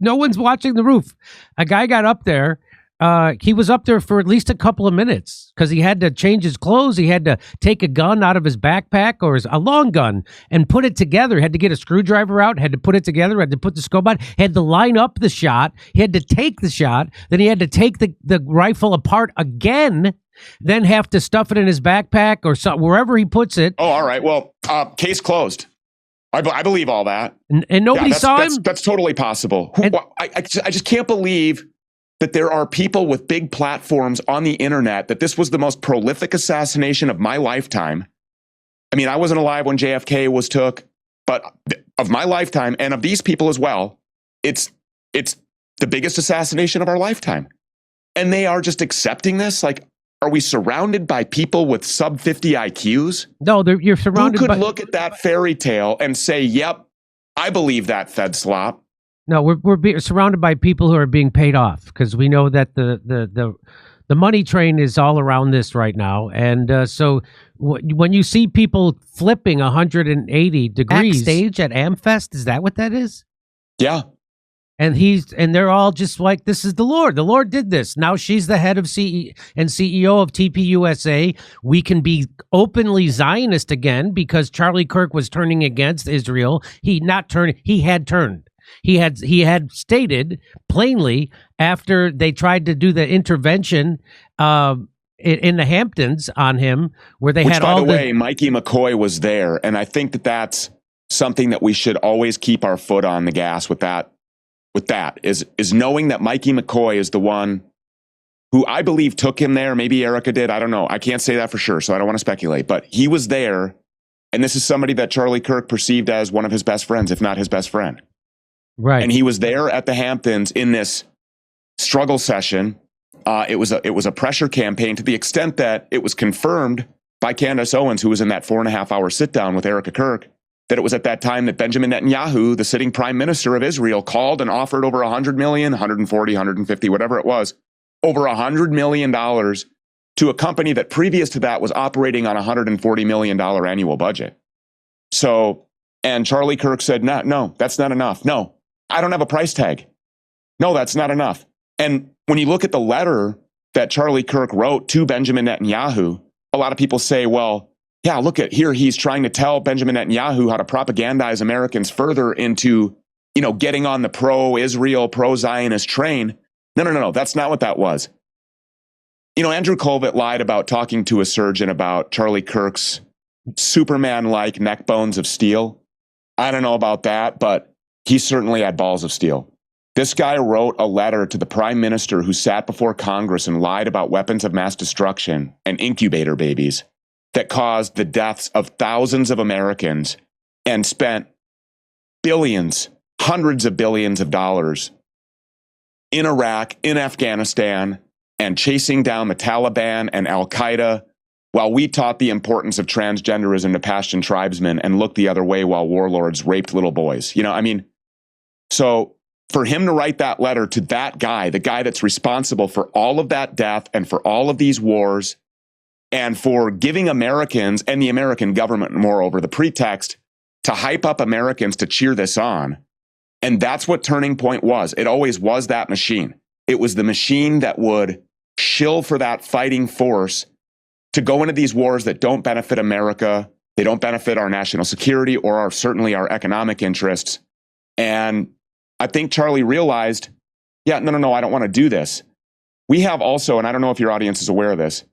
No one's watching the roof. A guy got up there. He was up there for at least a couple of minutes because he had to change his clothes. He had to take a gun out of his backpack or a long gun and put it together. Had to get a screwdriver out, had to put it together, had to put the scope on, had to line up the shot. He had to take the shot. Then he had to take the rifle apart again, then have to stuff it in his backpack or wherever he puts it. Oh, all right. Well, case closed. I believe all that. And nobody saw him? That's totally possible. I just can't believe that there are people with big platforms on the internet that this was the most prolific assassination of my lifetime. I mean, I wasn't alive when JFK was took, but of my lifetime and of these people as well, it's the biggest assassination of our lifetime. And they are just accepting this? Like, are we surrounded by people with sub 50 IQs? No, you're surrounded by... Who could look at that fairy tale and say, yep, I believe that Fed slop? No, we're surrounded by people who are being paid off because we know that the money train is all around this right now. And so when you see people flipping 180 degrees... Backstage at AmFest, is that what that is? Yeah. And they're all just like, this is the Lord. The Lord did this. Now she's the head of CEO of TPUSA. We can be openly Zionist again because Charlie Kirk was turning against Israel. He had turned. He had stated plainly after they tried to do the intervention in the Hamptons on him, where they had all the... By the way, Mikey McCoy was there, and I think that's something that we should always keep our foot on the gas with that. Is knowing that Mikey McCoy is the one who I believe took him there. Maybe Erica did. I don't know. I can't say that for sure, so I don't want to speculate. But he was there, and this is somebody that Charlie Kirk perceived as one of his best friends, if not his best friend. Right. And he was there at the Hamptons in this struggle session. It was a pressure campaign to the extent that it was confirmed by Candace Owens, who was in that 4.5-hour sit down with Erica Kirk, that it was at that time that Benjamin Netanyahu, the sitting prime minister of Israel, called and offered over $100 million, 140, 150, whatever it was, over $100 million to a company that previous to that was operating on a $140 million annual budget. So, and Charlie Kirk said, no, that's not enough. No, I don't have a price tag. No, that's not enough. And when you look at the letter that Charlie Kirk wrote to Benjamin Netanyahu, a lot of people say, well, yeah, look at here. He's trying to tell Benjamin Netanyahu how to propagandize Americans further into, getting on the pro-Israel, pro-Zionist train. No. That's not what that was. Andrew Colvett lied about talking to a surgeon about Charlie Kirk's Superman-like neck bones of steel. I don't know about that, but he certainly had balls of steel. This guy wrote a letter to the prime minister who sat before Congress and lied about weapons of mass destruction and incubator babies that caused the deaths of thousands of Americans and spent billions, hundreds of billions of dollars in Iraq, in Afghanistan, and chasing down the Taliban and Al-Qaeda while we taught the importance of transgenderism to Pashtun tribesmen and looked the other way while warlords raped little boys. So for him to write that letter to that guy, the guy that's responsible for all of that death and for all of these wars, and for giving Americans and the American government, moreover, the pretext to hype up Americans to cheer this on. And that's what Turning Point was. It always was that machine. It was the machine that would shill for that fighting force to go into these wars that don't benefit America. They don't benefit our national security or certainly our economic interests. And I think Charlie realized, no, I don't want to do this. We have also, and I don't know if your audience is aware of this,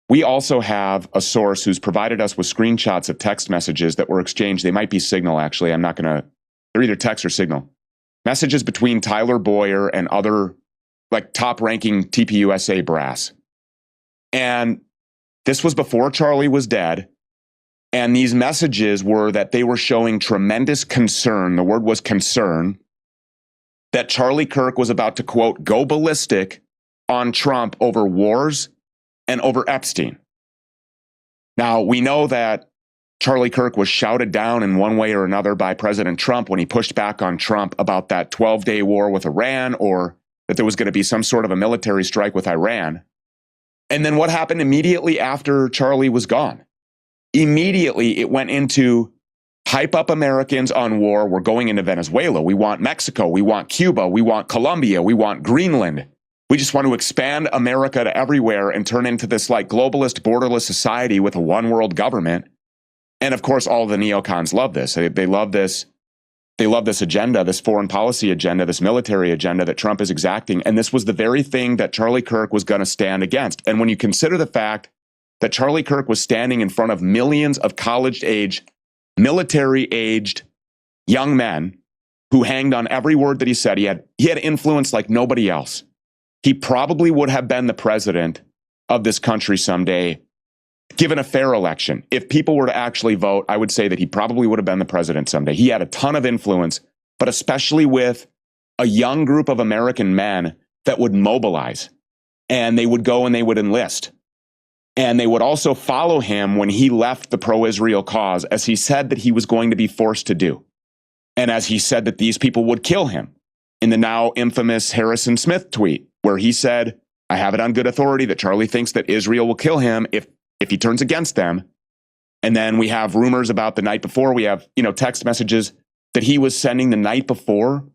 we also have a source who's provided us with screenshots of text messages that were exchanged. They might be Signal, actually. They're either text or Signal. Messages between Tyler Boyer and other top-ranking TPUSA brass. And this was before Charlie was dead. And these messages were that they were showing tremendous concern. The word was concern that Charlie Kirk was about to, quote, go ballistic on Trump over wars and over Epstein. Now, we know that Charlie Kirk was shouted down in one way or another by President Trump when he pushed back on Trump about that 12-day war with Iran, or that there was going to be some sort of a military strike with Iran. And then what happened immediately after Charlie was gone? Immediately, it went into hype up Americans on war. We're going into Venezuela. We want Mexico. We want Cuba. We want Colombia. We want Greenland. We just want to expand America to everywhere and turn into this like globalist, borderless society with a one world government. And of course, all the neocons love this. They love this. They love this agenda, this foreign policy agenda, this military agenda that Trump is exacting. And this was the very thing that Charlie Kirk was going to stand against. And when you consider the fact that Charlie Kirk was standing in front of millions of college-age, military-aged young men who hanged on every word that he said, he had influence like nobody else. He probably would have been the president of this country someday, given a fair election. If people were to actually vote, I would say that he probably would have been the president someday. He had a ton of influence, but especially with a young group of American men that would mobilize, and they would go and they would enlist. And they would also follow him when he left the pro-Israel cause, as he said that he was going to be forced to do. And as he said that these people would kill him in the now infamous Harrison Smith tweet, where he said, I have it on good authority that Charlie thinks that Israel will kill him if he turns against them. And then we have rumors about the night before. We have, text messages that he was sending the night before.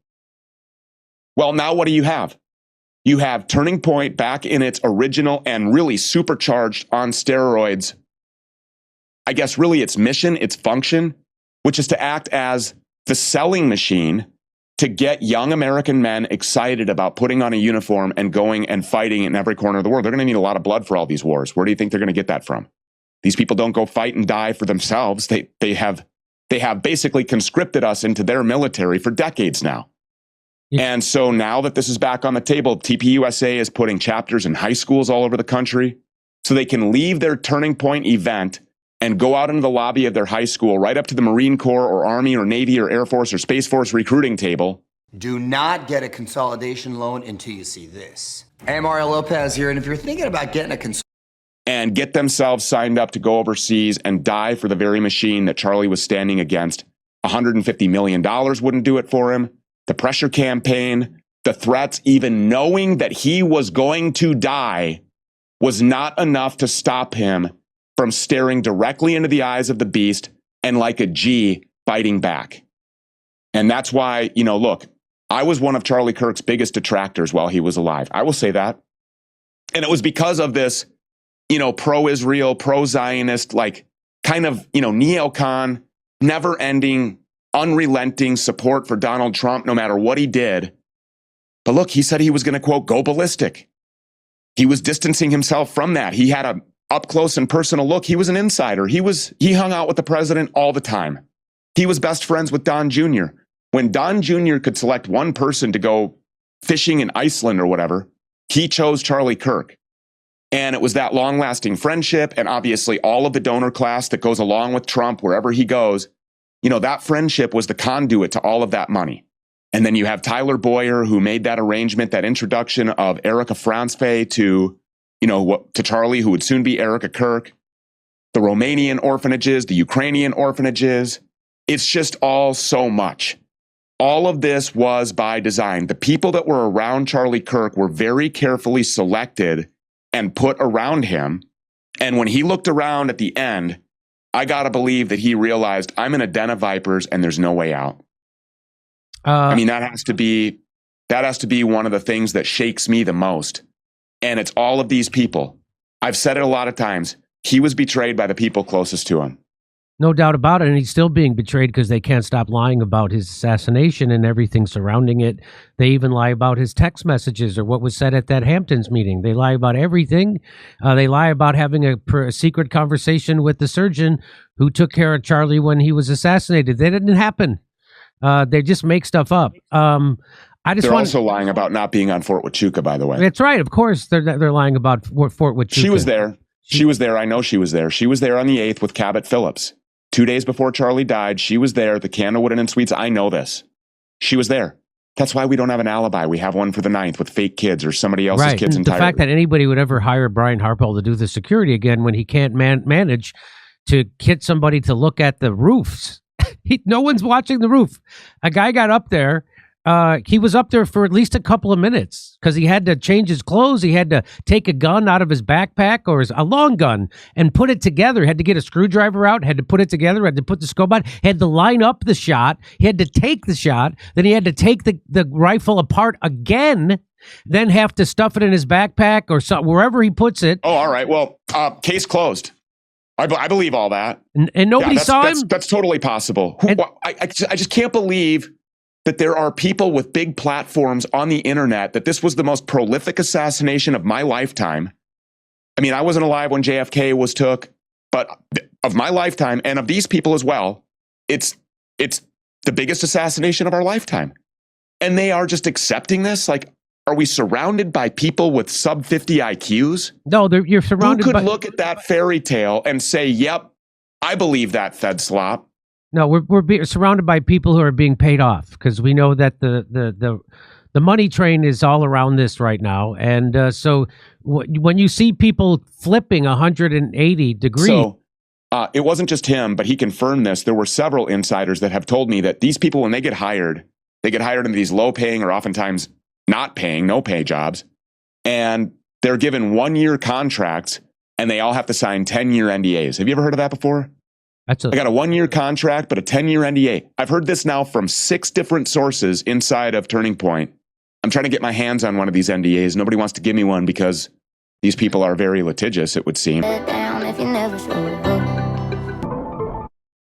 Well, now what do you have? You have Turning Point back in its original and really supercharged on steroids. I guess really its mission, its function, which is to act as the selling machine to get young American men excited about putting on a uniform and going and fighting in every corner of the world. They're going to need a lot of blood for all these wars. Where do you think they're going to get that from? These people don't go fight and die for themselves. They have basically conscripted us into their military for decades now. Yeah. And so now that this is back on the table, TPUSA is putting chapters in high schools all over the country so they can leave their Turning Point event and go out into the lobby of their high school, right up to the Marine Corps or Army or Navy or Air Force or Space Force recruiting table. Do not get a consolidation loan until you see this. Hey, Mario Lopez here, and if you're thinking about getting a and get themselves signed up to go overseas and die for the very machine that Charlie was standing against, $150 million wouldn't do it for him. The pressure campaign, the threats, even knowing that he was going to die, was not enough to stop him from staring directly into the eyes of the beast and like a G fighting back. And that's why, look, I was one of Charlie Kirk's biggest detractors while he was alive. I will say that. And it was because of this, pro-Israel, pro-Zionist, like kind of, neocon, never-ending, unrelenting support for Donald Trump no matter what he did. But look, he said he was going to, quote, go ballistic. He was distancing himself from that. He had a up close and personal look. He was an insider. He hung out with the president all the time. He was best friends with Don Jr. When Don Jr. could select one person to go fishing in Iceland or whatever, he chose Charlie Kirk. And it was that long-lasting friendship and obviously all of the donor class that goes along with Trump wherever he goes. That friendship was the conduit to all of that money. And then you have Tyler Boyer, who made that arrangement, that introduction of Erica Fransfay to Charlie, who would soon be Erica Kirk, the Romanian orphanages, the Ukrainian orphanages. It's just all so much. All of this was by design. The people that were around Charlie Kirk were very carefully selected and put around him. And when he looked around at the end, I got to believe that he realized I'm in a den of vipers and there's no way out. That has to be one of the things that shakes me the most. And it's all of these people. I've said it a lot of times. He was betrayed by the people closest to him. No doubt about it. And he's still being betrayed because they can't stop lying about his assassination and everything surrounding it. They even lie about his text messages or what was said at that Hamptons meeting. They lie about everything. They lie about having a secret conversation with the surgeon who took care of Charlie when he was assassinated. That didn't happen. They just make stuff up. They're also lying about not being on Fort Huachuca, by the way. That's right. Of course, they're lying about Fort Huachuca. She was there. She was there. I know she was there. She was there on the 8th with Cabot Phillips. 2 days before Charlie died, she was there. The Candlewood Inn Suites. I know this. She was there. That's why we don't have an alibi. We have one for the 9th with fake kids or somebody else's kids entirely. The fact that anybody would ever hire Brian Harpel to do the security again when he can't manage to get somebody to look at the roofs. No one's watching the roof. A guy got up there he was up there for at least a couple of minutes because he had to change his clothes. He had to take a gun out of his backpack or a long gun and put it together. Had to get a screwdriver out, had to put it together, had to put the scope on, had to line up the shot. He had to take the shot. Then he had to take the rifle apart again, then have to stuff it in his backpack or wherever he puts it. Oh, all right. Well, case closed. I believe all that. And nobody saw him? That's totally possible. I just can't believe that there are people with big platforms on the internet, that this was the most prolific assassination of my lifetime. I mean, I wasn't alive when JFK was took, but of my lifetime and of these people as well, it's the biggest assassination of our lifetime. And they are just accepting this? Like, are we surrounded by people with sub 50 IQs? No, you're surrounded by... Who by... could look at that fairy tale and say, yep, I believe that Fed slop? No, we're surrounded by people who are being paid off because we know that the money train is all around this right now, and so when you see people flipping 180 degrees, so it wasn't just him, but he confirmed this. There were several insiders that have told me that these people, when they get hired into these low-paying or oftentimes not paying, no-pay jobs, and they're given 1-year contracts, and they all have to sign 10-year NDAs. Have you ever heard of that before? I got a 1-year contract, but a 10-year NDA. I've heard this now from 6 different sources inside of Turning Point. I'm trying to get my hands on one of these NDAs. Nobody wants to give me one because these people are very litigious, it would seem.